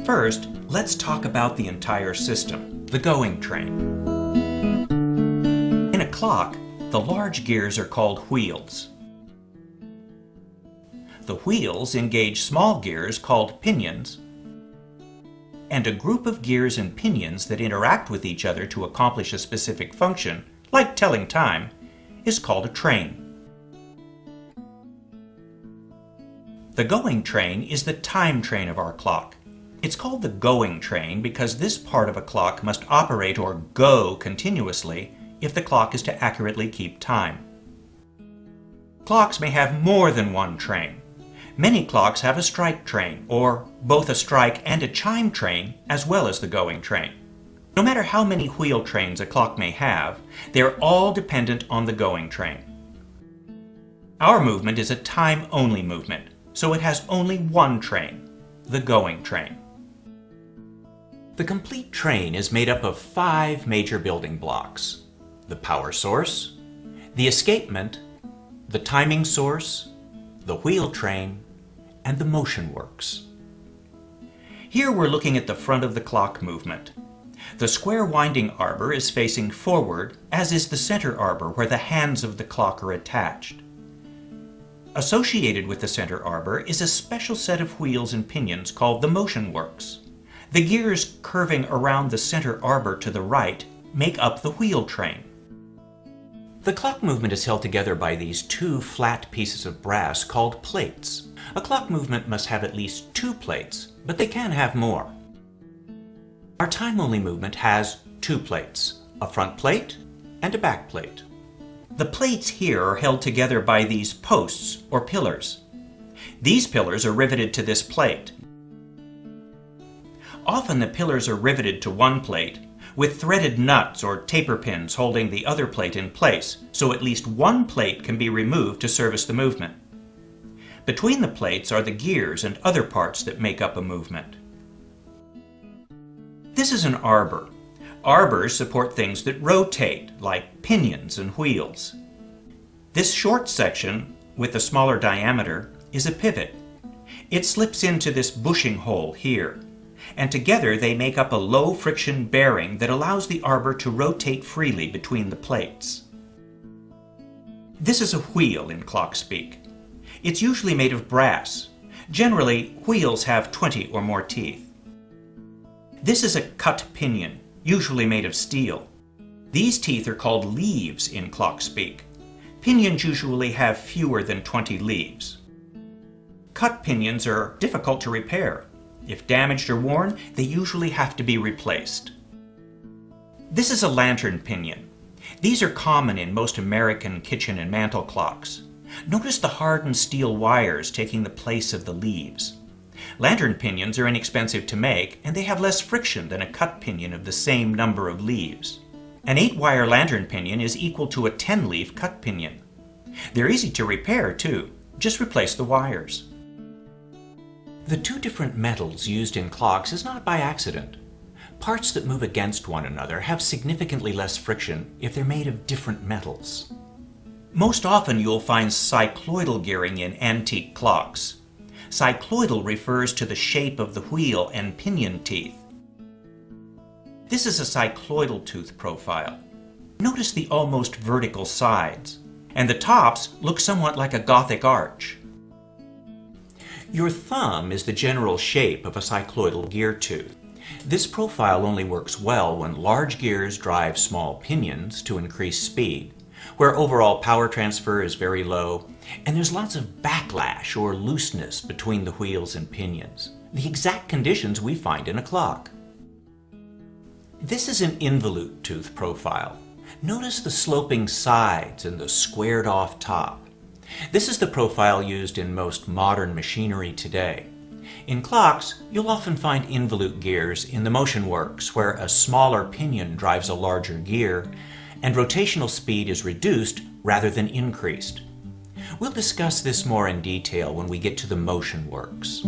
First, let's talk about the entire system, the going train. In a clock, the large gears are called wheels. The wheels engage small gears called pinions, and a group of gears and pinions that interact with each other to accomplish a specific function, like telling time, is called a train. The going train is the time train of our clock. It's called the going train because this part of a clock must operate or go continuously if the clock is to accurately keep time. Clocks may have more than one train. Many clocks have a strike train, or both a strike and a chime train, as well as the going train. No matter how many wheel trains a clock may have, they're all dependent on the going train. Our movement is a time-only movement, so it has only one train, the going train. The complete train is made up of 5 major building blocks: the power source, the escapement, the timing source, the wheel train, and the motion works. Here we're looking at the front of the clock movement. The square winding arbor is facing forward, as is the center arbor where the hands of the clock are attached. Associated with the center arbor is a special set of wheels and pinions called the motion works. The gears curving around the center arbor to the right make up the wheel train. The clock movement is held together by these 2 flat pieces of brass called plates. A clock movement must have at least 2 plates, but they can have more. Our time-only movement has 2 plates, a front plate and a back plate. The plates here are held together by these posts or pillars. These pillars are riveted to this plate. Often the pillars are riveted to one plate, with threaded nuts or taper pins holding the other plate in place, so at least one plate can be removed to service the movement. Between the plates are the gears and other parts that make up a movement. This is an arbor. Arbors support things that rotate, like pinions and wheels. This short section, with a smaller diameter, is a pivot. It slips into this bushing hole here, and together they make up a low-friction bearing that allows the arbor to rotate freely between the plates. This is a wheel in clock speak. It's usually made of brass. Generally, wheels have 20 or more teeth. This is a cut pinion, usually made of steel. These teeth are called leaves in clock speak. Pinions usually have fewer than 20 leaves. Cut pinions are difficult to repair. If damaged or worn, they usually have to be replaced. This is a lantern pinion. These are common in most American kitchen and mantel clocks. Notice the hardened steel wires taking the place of the leaves. Lantern pinions are inexpensive to make, and they have less friction than a cut pinion of the same number of leaves. An 8-wire lantern pinion is equal to a 10-leaf cut pinion. They're easy to repair, too. Just replace the wires. The 2 different metals used in clocks is not by accident. Parts that move against one another have significantly less friction if they're made of different metals. Most often you'll find cycloidal gearing in antique clocks. Cycloidal refers to the shape of the wheel and pinion teeth. This is a cycloidal tooth profile. Notice the almost vertical sides, and the tops look somewhat like a Gothic arch. Your thumb is the general shape of a cycloidal gear tooth. This profile only works well when large gears drive small pinions to increase speed, where overall power transfer is very low, and there's lots of backlash or looseness between the wheels and pinions, the exact conditions we find in a clock. This is an involute tooth profile. Notice the sloping sides and the squared off top. This is the profile used in most modern machinery today. In clocks, you'll often find involute gears in the motion works, where a smaller pinion drives a larger gear, and rotational speed is reduced rather than increased. We'll discuss this more in detail when we get to the motion works.